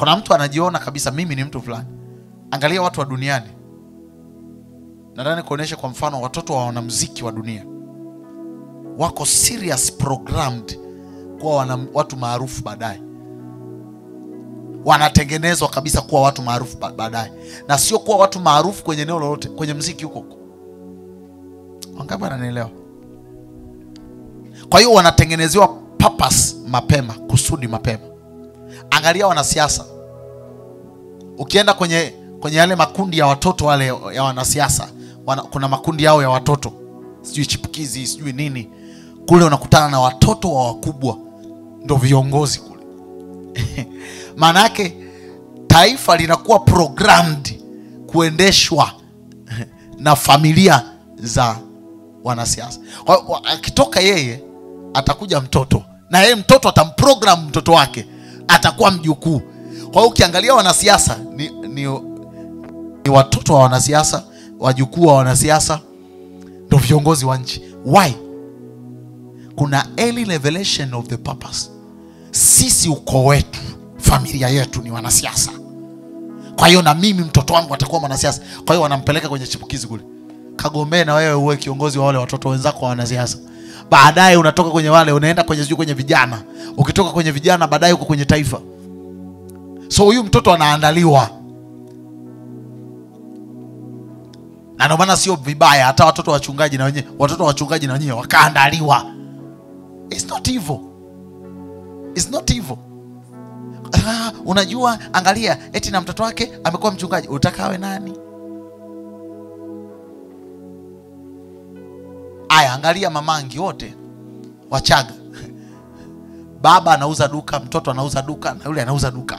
Kuna mtu anajiona kabisa mimi ni mtu fulani. Angalia watu wa duniani. Nadhani kuonesha kwa mfano watoto wa wanamuziki wa dunia wako serious programmed kuwa watu maarufu baadaye. Wanatengenezwa kabisa kuwa watu maarufu baadaye, na sio kuwa watu maarufu kwenye eneo lolote, kwenye muziki huko. Wangapi wananielewa? Kwa hiyo wanatengenezewa purpose mapema, kusudi mapema. Angalia wanasiasa. Ukienda kwenye yale makundi ya watoto wale ya wanasiasa, kuna makundi yao ya watoto, sijui chipukizi, sijui nini. Kule unakutana na watoto wa wakubwa ndio viongozi kule. Maana yake taifa linakuwa programmed kuendeshwa na familia za wanasiasa. Kwa hiyo akitoka yeye atakuja mtoto, na yeye mtoto atamprogram mtoto wake, atakuwa mjukuu. Kwa hiyo ukiangalia wanasiasa ni watoto wa wanasiasa, wajukuu wa wanasiasa ndio viongozi wa nchi. Why? Kuna early revelation of the purpose. Sisi uko wetu, familia yetu ni wanasiasa. Kwa hiyo na mimi mtoto wangu atakuwa mwanasiasa. Kwa hiyo wanampeleka kwenye chipukizi kule. Kagombee na wewe uwe kiongozi wa wale watoto wenzako wa wanasiasa. Baadaye unatoka kwenye wale unaenda kwenye vijana. Ukitoka kwenye vijana baadaye uko kwenye taifa. So huyu mtoto anaandaliwa. Na ndio maana sio vibaya hata watoto wachungaji na wenyewe wakaandaliwa. It's not evil. It's not evil. Unajua, angalia eti na mtoto wake amekuwa mchungaji. Unataka awe nani? Aya, angalia mamangi wote Wachaga. Baba anauza duka, mtoto anauza duka, na yule anauza duka.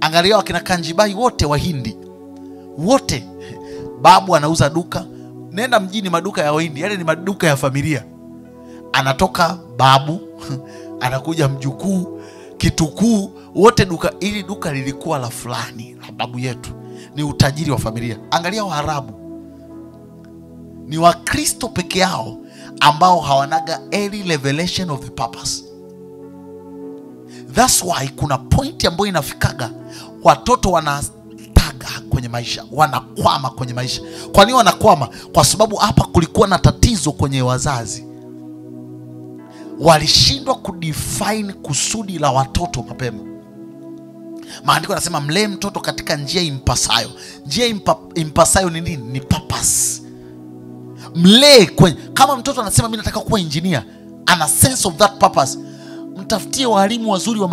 Angalia wakina Kanjibai wote Wahindi. Wote babu anauza duka. Nenda mjini maduka ya Wahindi, yale ni maduka ya familia. Anatoka babu, anakuja mjukuu, kitukuu, wote duka. Ili duka lilikuwa la fulani, la babu yetu. Ni utajiri wa familia. Angalia Waarabu. Ni Wakristo peke yao ambao hawanaga early revelation of the purpose. That's why kuna point ambayo inafikaga watoto wanataga kwenye maisha, wanakwama kwenye maisha. Kwa nini wanakwama? Kwa sababu hapa kulikuwa na tatizo kwenye wazazi. Walishindwa kudefine kusudi la watoto mapema. Maandiko yanasema mlee mtoto katika njia impasayo. Njia impasayo ni nini? Ni purpose. Mlee kwenye, kama mtoto anasema mimi nataka kuwa engineer, ana sense of that purpose, mtafutie walimu wazuri wa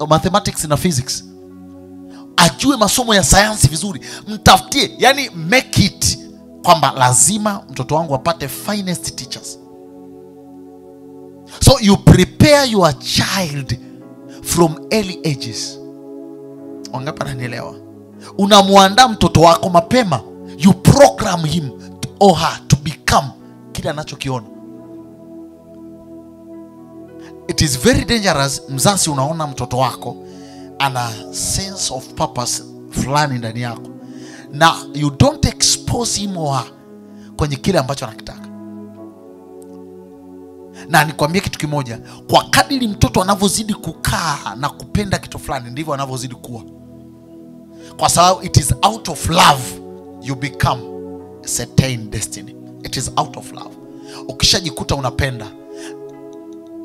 mathematics na physics, ajue masomo ya sayansi vizuri, mtafutie, yani make it kwamba lazima mtoto wangu apate finest teachers. So you prepare your child from early ages. Wangapi wananielewa? Unamuandaa mtoto wako mapema. You program him or her to become kile anachokiona. It is very dangerous. Mzazi, unaona mtoto wako ana sense of purpose fulani ndani yako, na you don't expose him or her kwenye kile ambacho anakitaka. Na nikwambie kitu kimoja, kwa kadiri mtoto anavyozidi kukaa na kupenda kitu fulani, ndivyo anavyozidi kuwa. Kwa sababu it is out of love you become a certain destiny. It is out of love. Ukishajikuta unapenda.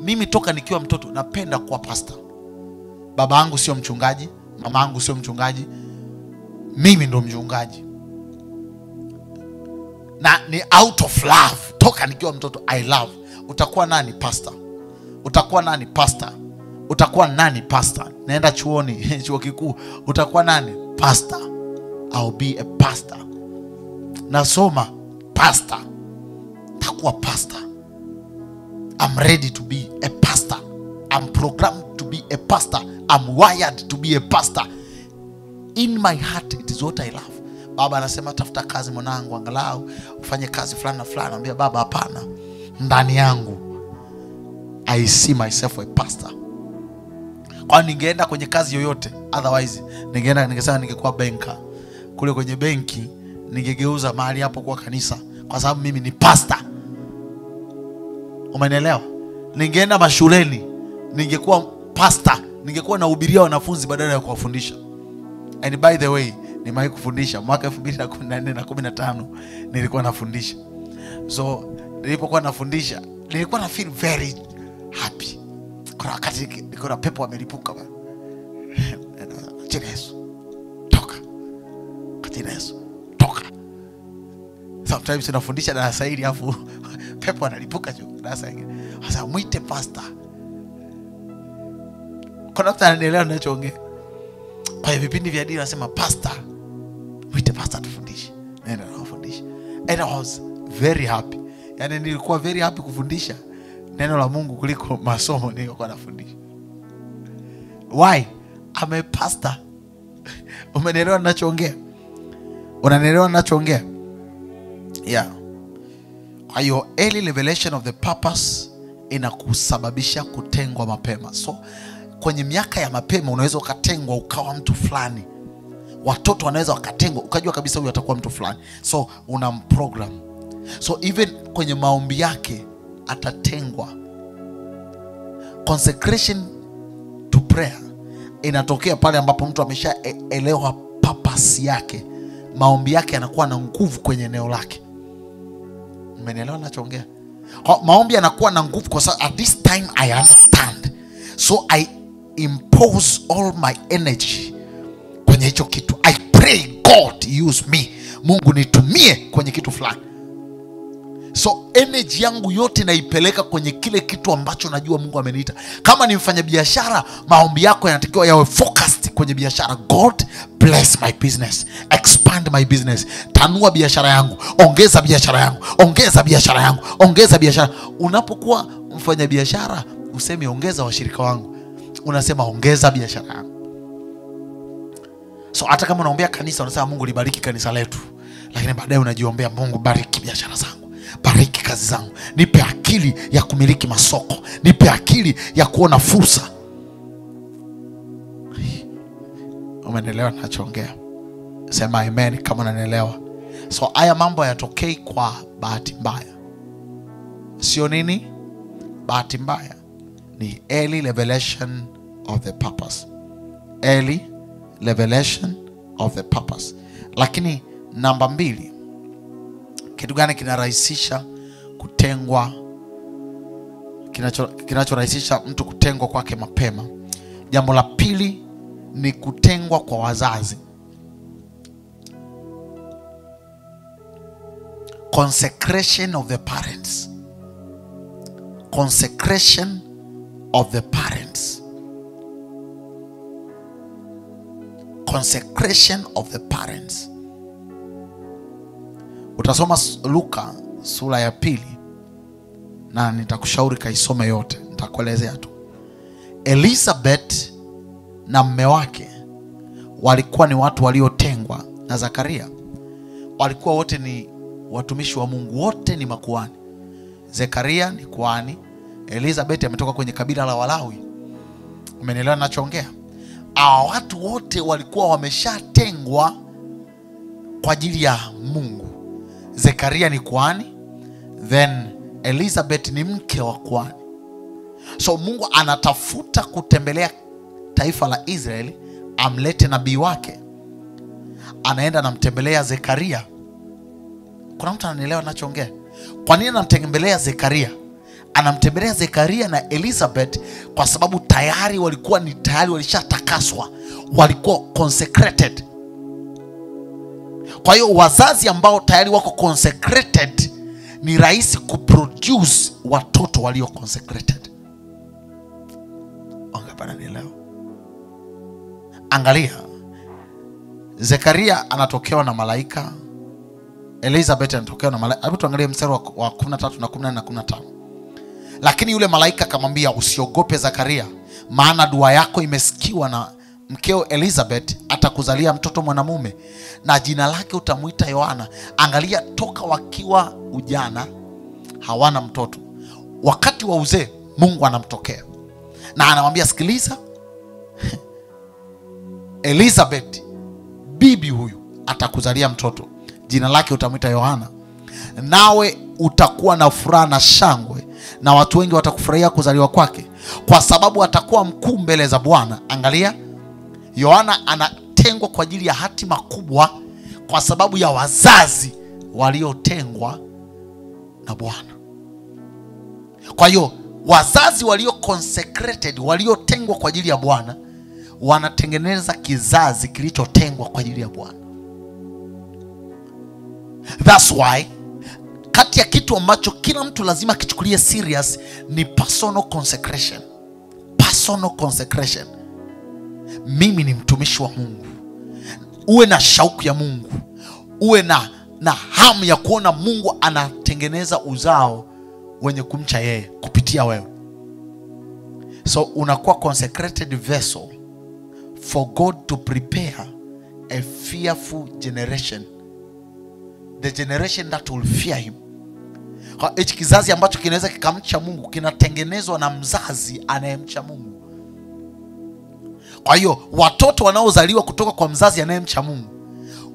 Mimi toka nikiwa mtoto napenda kuwa pastor. Baba yangu sio mchungaji, mama yangu sio mchungaji, mimi ndo mchungaji. Na ni out of love. Toka nikiwa mtoto I love. Utakuwa nani? Pastor. Utakuwa nani? Pastor. Utakuwa nani? Pastor. Naenda chuoni, chuo kikuu, utakuwa nani? Pastor. I'll be a pastor. Nasoma, pastor. Takuwa pastor. I'm ready to be a pastor. I'm programmed to be a pastor. I'm wired to be a pastor. In my heart, it is what I love. Baba anasema tafuta kazi mwanangu, angalau ufanye kazi fulani na fulani. Anambia baba hapana. Ndani yangu I see myself a pastor. Kwa ningeenda kwenye kazi yoyote, otherwise ningesema ningekuwa banker. Kule kwenye benki ningegeuza mahali hapo kwa kanisa, kwa sababu mimi ni pastor. Umenielewa? Ningeenda mashuleni, ningekuwa pastor, ningekuwa nahubiria wanafunzi badala ya kuwafundisha. And by the way, nimewahi kufundisha mwaka 2014 na 15 nilikuwa nafundisha. So nilipokuwa nafundisha nilikuwa na feel very happy. Kuna wakati niko na pepo amelipuka bana. Yesu toka. Katika Yesu toka. Sometimes tunafundisha darasa hili afu pepo analipuka juu darasa hili. Sasa muite pastor. Kuna mtu anaelewa ninachoongea. Kwa hiyo vipindi vya dini nasema pastor, muite pastor tufundishe. Nenda nafundisha. And I was very happy. Yani nilikuwa very happy kufundisha neno la Mungu kuliko masomo nilikuwa nafundisha. Why? I'm a pastor. Umenielewa ninachoongea? Unanielewa ninachoongea? Yeah. Kwa hiyo early revelation of the purpose inakusababisha kutengwa mapema. So kwenye miaka ya mapema unaweza ukatengwa ukawa mtu fulani. Watoto wanaweza wakatengwa ukajua kabisa huyu atakuwa mtu fulani. So unamprogram. So even kwenye maombi yake atatengwa. Consecration to prayer inatokea pale ambapo mtu ameshaelewa purpose yake. Maombi yake yanakuwa na nguvu kwenye eneo lake. Umenielewa ninachoongea? Maombi yanakuwa na nguvu kwa sababu at this time I understand. So I impose all my energy kwenye hicho kitu. I pray God use me. Mungu nitumie kwenye kitu fulani. So energy yangu yote naipeleka kwenye kile kitu ambacho najua Mungu ameniita. Kama ni mfanyabiashara, maombi yako yanatakiwa yawe focused kwenye biashara. God bless my business. Expand my business. Tanua biashara yangu. Ongeza biashara yangu. Ongeza biashara yangu. Ongeza biashara. Unapokuwa mfanyabiashara, useme ongeza washirika wangu. Unasema ongeza biashara yangu. So hata kama unaombea kanisa unasema Mungu libariki kanisa letu. Lakini baadaye unajiombea Mungu bariki biashara zangu. Bariki kazi zangu. Nipe akili ya kumiliki masoko. Nipe akili ya kuona fursa. Umeelewa ninachoongea? Sema amen kama unanielewa. So haya mambo hayatokei kwa bahati mbaya. Sio nini? Bahati mbaya. Ni early revelation of the purpose. Early revelation of the purpose. Lakini namba 2, kitu gani kinarahisisha kutengwa, kinachorahisisha mtu kutengwa kwake mapema? Jambo la pili ni kutengwa kwa wazazi. Consecration of the parents. Consecration of the parents. Consecration of the parents. Utasoma Luka sura ya 2 na nitakushauri kaisome yote, nitakuelezea tu. Elizabeth na mume wake walikuwa ni watu waliotengwa na Zakaria. Walikuwa wote ni watumishi wa Mungu, wote ni makuhani. Zakaria ni kuhani, Elizabeth ametoka kwenye kabila la Walawi. Umeelewa ninachoongea? Hao watu wote walikuwa wameshatengwa kwa ajili ya Mungu. Zakaria ni kuhani, then Elizabeth ni mke wa kuhani. So Mungu anatafuta kutembelea taifa la Israeli, amlete nabii wake. Anaenda namtembelea Zakaria. Kuna mtu ananielewa ninachoongea? Kwa nini anamtembelea Zakaria? Anamtembelea Zakaria na Elizabeth kwa sababu tayari walishatakaswa, walikuwa consecrated. Kwa hiyo wazazi ambao tayari wako consecrated ni rahisi kuproduce watoto walio consecrated. Nielewa. Angalia, Zakaria anatokewa na malaika, Elizabeth anatokewa na malaika. Hebu tuangalie mstari wa 13 na 14 na 15. Lakini yule malaika akamwambia, usiogope Zakaria, maana dua yako imesikiwa, na mkeo Elizabeth atakuzalia mtoto mwanamume, na jina lake utamuita Yohana. Angalia, toka wakiwa ujana hawana mtoto, wakati wa uzee Mungu anamtokea na anamwambia, sikiliza Elizabeth, bibi huyu atakuzalia mtoto, jina lake utamuita Yohana, nawe utakuwa na furaha na shangwe, na watu wengi watakufurahia kuzaliwa kwake, kwa sababu atakuwa mkuu mbele za Bwana. Angalia, Yohana anatengwa kwa ajili ya hatima kubwa kwa sababu ya wazazi waliotengwa na Bwana. Kwa hiyo wazazi walio consecrated, waliotengwa kwa ajili ya Bwana, wanatengeneza kizazi kilichotengwa kwa ajili ya Bwana. That's why kati ya kitu ambacho kila mtu lazima kichukulie serious ni personal consecration. Personal consecration. Mimi ni mtumishi wa Mungu. Uwe na shauku ya Mungu. Uwe na hamu ya kuona Mungu anatengeneza uzao wenye kumcha yeye kupitia wewe. So unakuwa consecrated vessel for God to prepare a fearful generation. The generation that will fear him. Hichi kizazi ambacho kinaweza kikamcha Mungu kinatengenezwa na mzazi anayemcha Mungu. Kwa hiyo watoto wanaozaliwa kutoka kwa mzazi anayemcha Mungu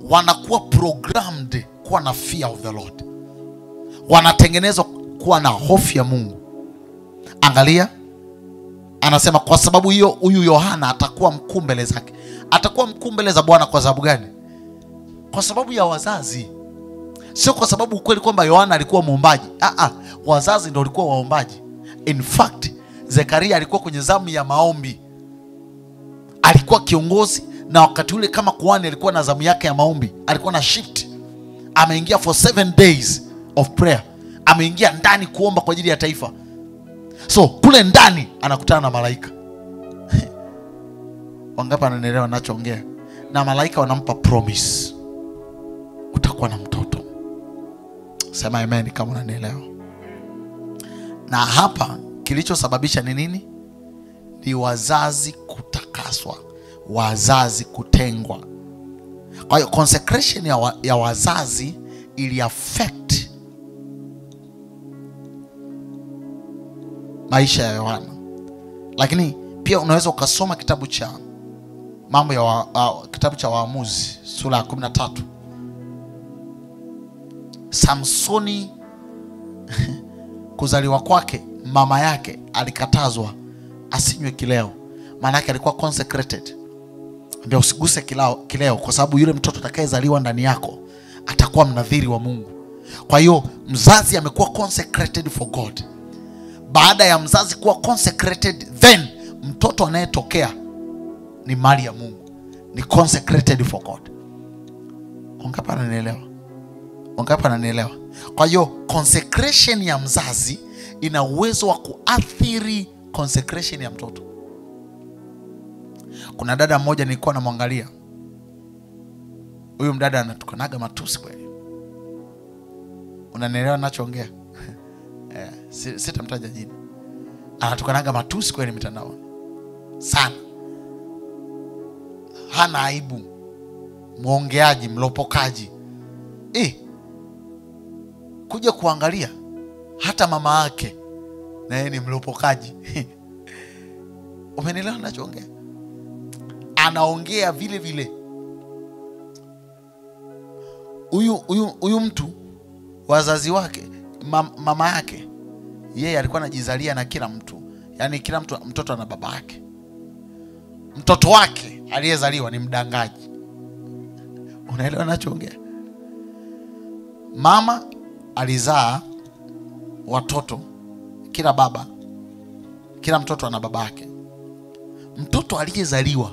wanakuwa programmed kuwa na fear of the Lord. Wanatengenezwa kuwa na hofu ya Mungu. Angalia, anasema kwa sababu hiyo huyu Yohana atakuwa mkuu mbele zake. Atakuwa mkuu mbele za Bwana kwa sababu gani? Kwa sababu ya wazazi. Sio kwa sababu ukweli kwamba Yohana alikuwa muombaji. Wazazi ndio walikuwa waombaji. In fact, Zekaria alikuwa kwenye zamu ya maombi. Alikuwa kiongozi, na wakati ule kama kuhani alikuwa na zamu yake ya maombi. Alikuwa na shift. Ameingia for 7 days of prayer. Ameingia ndani kuomba kwa ajili ya taifa. So kule ndani anakutana na malaika. Wangapi wananielewa ninachoongea? Na malaika wanampa promise. Utakuwa na mtoto. Sema amen kama unanielewa. Na hapa kilichosababisha ni nini? Ni wazazi kutakaswa, wazazi kutengwa. Kwa hiyo consecration ya wazazi ili affect maisha ya Yohana. Lakini pia unaweza ukasoma kitabu cha mambo ya kitabu cha Waamuzi sura ya 13. Samsoni kuzaliwa kwake, mama yake alikatazwa asinywe kileo. Maana yake alikuwa consecrated. Ndio usiguse kileo kwa sababu yule mtoto atakayezaliwa ndani yako atakuwa mnadhiri wa Mungu. Kwa hiyo mzazi amekuwa consecrated for God. Baada ya mzazi kuwa consecrated, then mtoto anayetokea ni mali ya Mungu, ni consecrated for God. Wangapi wananielewa? Wangapi wananielewa? Kwa hiyo consecration ya mzazi ina uwezo wa kuathiri consecration ya mtoto. Kuna dada mmoja nilikuwa namwangalia. Huyu mdada anatukanaga matusi kweli. Unanielewa ninachoongea? Sitamtaja jina. Anatukanaga matusi kweli mitandaoni sana. Hana aibu. Muongeaji, mlopokaji. Kuja kuangalia hata mama yake na yeye ni mlopokaji. Umenielewa ninachoongea? Anaongea vile vile. Huyu mtu wazazi wake, mama yake, yeye alikuwa anajizalia na kila mtu. Yaani kila mtu, mtoto ana baba yake. Mtoto wake aliyezaliwa ni mdangaji. Unaelewa ninachoongea? Mama alizaa watoto, kila baba, kila mtoto ana baba yake. Mtoto aliyezaliwa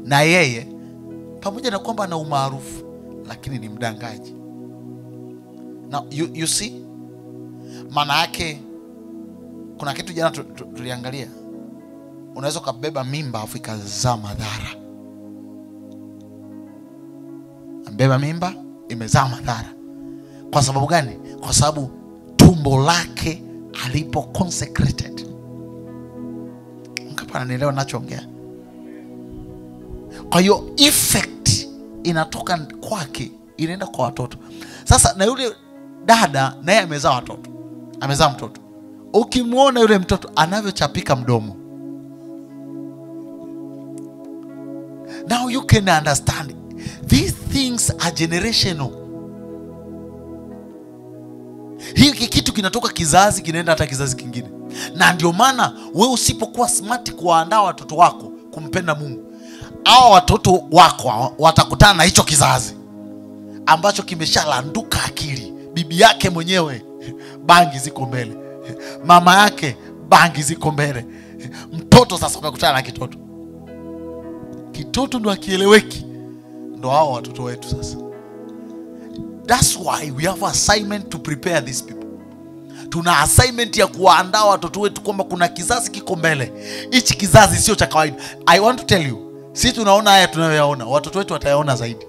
na yeye, pamoja na kwamba ana umaarufu, lakini ni mdangaji. Now you see, maana yake kuna kitu jana tuliangalia. Unaweza kubeba mimba afu ikazaa madhara. Mbeba mimba imezaa madhara. Kwa sababu gani? Kwa sababu tumbo lake alipo consecrated. Mkapa ananielewa ninachoongea? Kwa hiyo effect inatoka kwake inaenda kwa watoto. Sasa na yule dada naye amezaa watoto. Amezaa mtoto. Ukimuona yule mtoto anavyochapika mdomo, now you can understand these things are generational. Hiki kitu kinatoka kizazi kinaenda hata kizazi kingine. Na ndio maana wewe usipokuwa smart kuwaandaa watoto wako kumpenda Mungu, hao watoto wako watakutana na hicho kizazi ambacho kimeshalanduka akili. Bibi yake mwenyewe bangi ziko mbele, mama yake bangi ziko mbele. Mtoto sasa unakutana na kitoto ndo akieleweki. Ndo hao watoto wetu sasa. That's why we have assignment to prepare these people. Tuna assignment ya kuwaandaa watoto wetu kwamba kuna kizazi kiko mbele. Hichi kizazi sio cha kawaida. I want to tell you, sisi tunaona haya tunayoyaona, watoto wetu watayaona zaidi.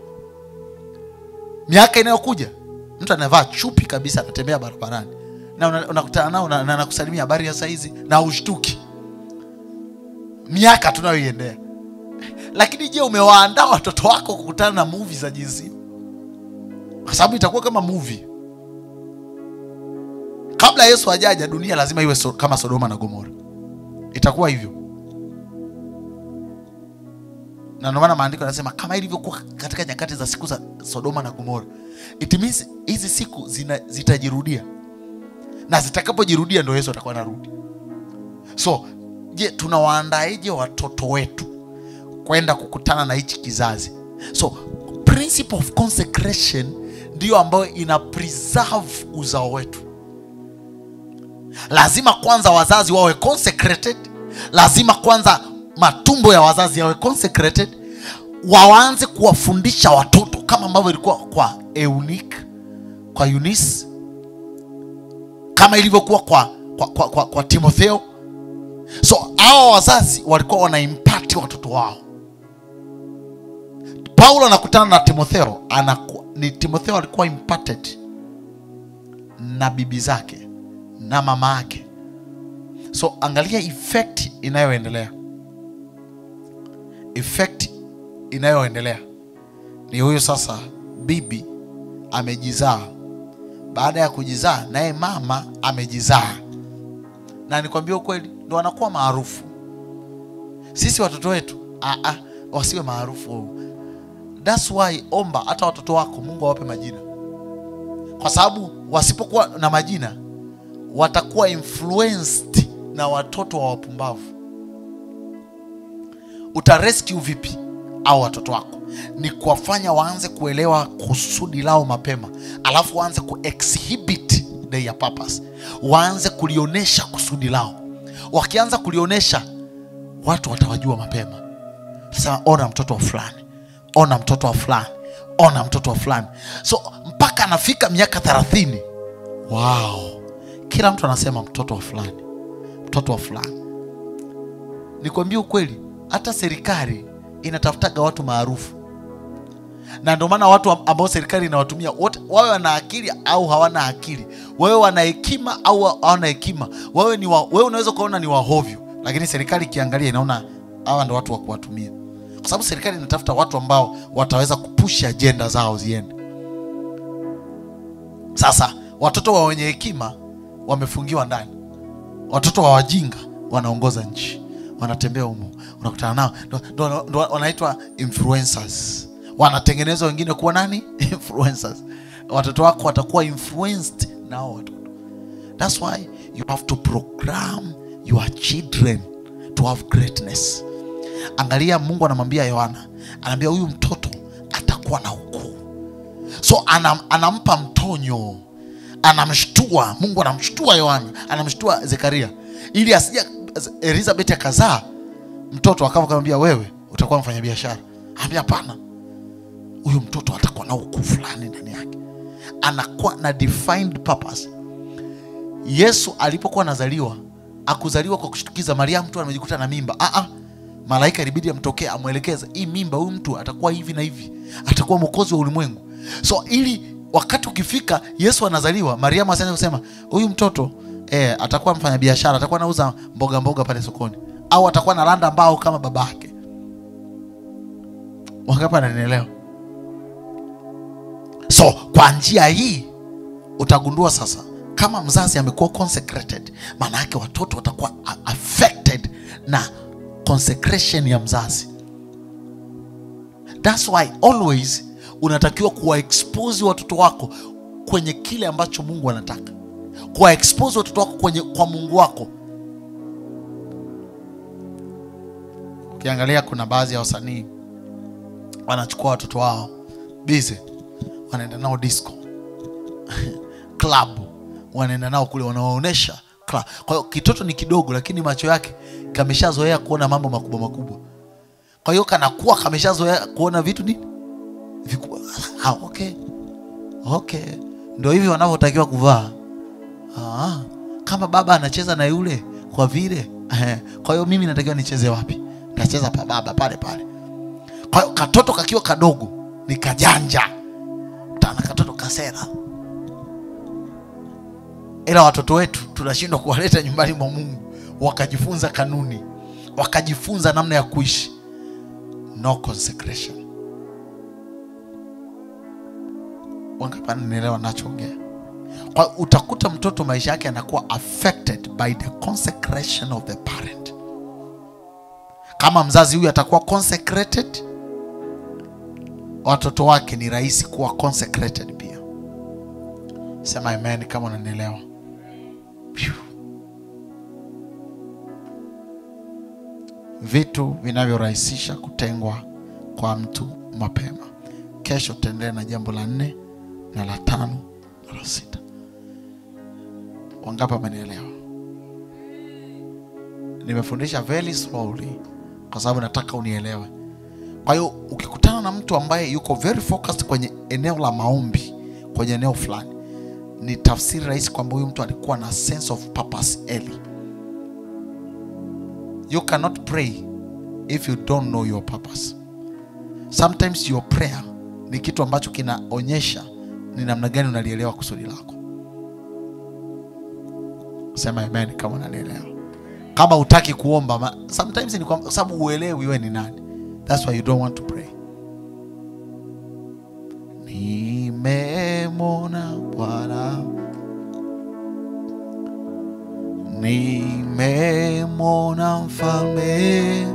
Miaka inayokuja, mtu anavaa chupi kabisa anatembea barabarani, na unakutana nao na anakusalimia habari ya saizi na ushtuki. Miaka tunayoiendea. Lakini je, umewaandaa watoto wako kukutana na movie za jinsi? Kwa sababu itakuwa kama movie. Kabla Yesu hajaja, dunia lazima iwe kama Sodoma na Gomora. Itakuwa hivyo. Na ndio maana maandiko yanasema kama ilivyokuwa katika nyakati za siku za Sodoma na Gomora. It means hizi siku zitajirudia. Na zitakapojirudia ndio Yesu atakuwa anarudi. So, je, tunawaandaeje watoto wetu kwenda kukutana na hichi kizazi? So, principle of consecration ndio ambayo ina preserve uzao wetu. Lazima kwanza wazazi wawe consecrated. Lazima kwanza matumbo ya wazazi yawe consecrated. Waanze kuwafundisha watoto kama ambavyo ilikuwa kwa kwa Eunice, kama ilivyokuwa kwa Timotheo. So hao wazazi walikuwa wanaimpart watoto wao. Paulo anakutana na Timotheo, Timotheo alikuwa imparted na bibi zake na mama yake. So angalia effect inayoendelea. Effect inayoendelea ni huyo sasa, bibi amejizaa. Baada ya kujizaa, naye mama amejizaa. Na nikwambia ukweli, ndio wanakuwa maarufu. Sisi watoto wetu wasiwe maarufu. That's why omba hata watoto wako Mungu awape majina. Kwa sababu wasipokuwa na majina, watakuwa influenced na watoto wa wapumbavu. Utarescue vipi au watoto wako? Ni kuwafanya waanze kuelewa kusudi lao mapema, alafu waanze kuexhibit their purpose. Waanze kulionesha kusudi lao. Wakianza kulionesha, watu watawajua mapema. Sasa ona mtoto wa fulani, ona mtoto wa fulani, ona mtoto wa fulani. So mpaka anafika miaka 30, wow, kila mtu anasema mtoto wa fulani, mtoto wa fulani. Nikwambia ukweli, hata serikali inatafutaga watu maarufu. Na ndio maana watu ambao serikali inawatumia wote, wawe wana akili au hawana akili, wewe wana hekima au hawana hekima, wewe unaweza kuona ni wahovyo, lakini serikali kiangalia inaona hawa ndio watu wa kuwatumia. Kwa sababu serikali inatafuta watu ambao wataweza kupush agenda zao ziende. Sasa watoto wa wenye hekima wamefungiwa ndani. Watoto wa wajinga wanaongoza nchi. Wanatembea humo, unakutana nao, ndo wanaitwa influencers. Wanatengeneza wengine kuwa nani? Influencers. Watoto wako watakuwa influenced na watoto. That's why you have to program your children to have greatness. Angalia, Mungu anamwambia Yohana, anamwambia huyu mtoto atakuwa na ukuu. So anampa mtonyo, anamshtua. Mungu anamshtua Yohana, anamshtua Zekaria, ili asije Elizabeth akazaa mtoto akamwambia wewe utakuwa mfanyabiashara. Anambia hapana, huyu mtoto atakuwa na ukuu fulani ndani yake. Anakuwa na defined purpose. Yesu alipokuwa anazaliwa, akuzaliwa kwa kushtukiza. Maria mtu amejikuta na mimba. Malaika ilibidi amtokee amuelekeze, hii mimba, huyu mtu atakuwa hivi na hivi, atakuwa mwokozi wa ulimwengu. So ili wakati ukifika Yesu anazaliwa, Mariamu asianze kusema huyu mtoto atakuwa mfanyabiashara, atakuwa anauza mboga pale sokoni, au atakuwa na landa mbao kama babake. Wangapi wananielewa? So kwa njia hii utagundua sasa, kama mzazi amekuwa consecrated, maana yake watoto watakuwa affected na consecration ya mzazi. That's why always unatakiwa kuwa expose watoto wako kwenye kile ambacho Mungu anataka. Kuwa expose watoto wako kwa Mungu wako. Ukiangalia kuna baadhi ya wasanii wanachukua watoto wao busy, wanaenda nao disco club, wanaenda nao kule, wanawaonesha club. Kwa hiyo kitoto ni kidogo, lakini macho yake kameshazoea kuona mambo makubwa makubwa. Kwa hiyo kanakuwa kameshazoea kuona vitu nini vikubwa. Okay, ndio hivi wanavyotakiwa kuvaa. Kama baba anacheza na yule kwa vile, kwa hiyo mimi natakiwa nicheze wapi? Nacheza pa baba pale pale. Kwa hiyo katoto kakiwa kadogo ni kajanja, tana katoto kasera. Ila watoto wetu tunashindwa kuwaleta nyumbani mwa Mungu wakajifunza kanuni, wakajifunza namna ya kuishi. No consecration. Wangapi wanaelewa ninachoongea? Kwa utakuta mtoto maisha yake yanakuwa affected by the consecration of the parent. Kama mzazi huyu atakuwa consecrated, watoto wake ni rahisi kuwa consecrated pia. Sema amen kama unanielewa. Vitu vinavyorahisisha kutengwa kwa mtu mapema. Kesho tutaendelea na jambo la 4 na la 5 na la 6. Wangapi wamenielewa? Nimefundisha very slowly kwa sababu nataka unielewe. Kwa hiyo ukikutana na mtu ambaye yuko very focused kwenye eneo la maombi, kwenye eneo fulani, ni tafsiri rahisi kwamba huyu mtu alikuwa na sense of purpose early. You cannot pray if you don't know your purpose. Sometimes your prayer ni kitu ambacho kinaonyesha ni namna gani unalielewa kusudi lako. Sema amen kama unanielewa. Kama hutaki kuomba, sometimes ni kwa sababu uelewi wewe ni nani. That's why you don't want to pray. Nimemwona Bwana, nimemwona Mfalme,